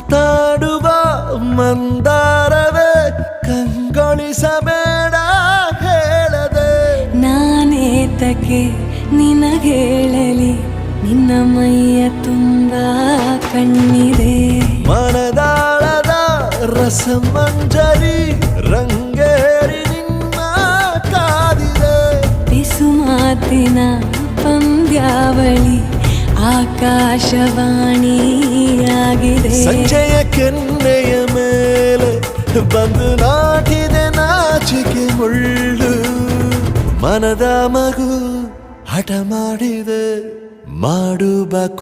ಮಾತಾಡುವ ಮಂದಾರವೇ ಕಂಗೊಳಿಸಬೇಡ ಹೇಳದೆ ನಾನೇತಕ್ಕೆ ನಿನಗೇಳಲಿ ನಿನ್ನ ಮೈಯ ತುಂಬ ಕಣ್ಣಿದೆ ಮನದಾಳದ ರಸಮಂಜರಿ ರಂಗೇರಿ ನಿನ್ನ ಕಾದಿದೆ ಬಿಸು ಮಾತಿನ ಪಂದ್ಯಾವಳಿ ಆಕಾಶವಾಣಿಯಾಗಿದೆ ಸಂಜೆಯ ಕೆನ್ನೆಯ ಮೇಲೆ ಬಂದು ನಾಟಿದೆ ನಾಚಿಕೆ ಮುಳ್ಳು ಮನದ ಮಗು ಹಠ ಮಾಡಿದೆ ಮಾಡುವ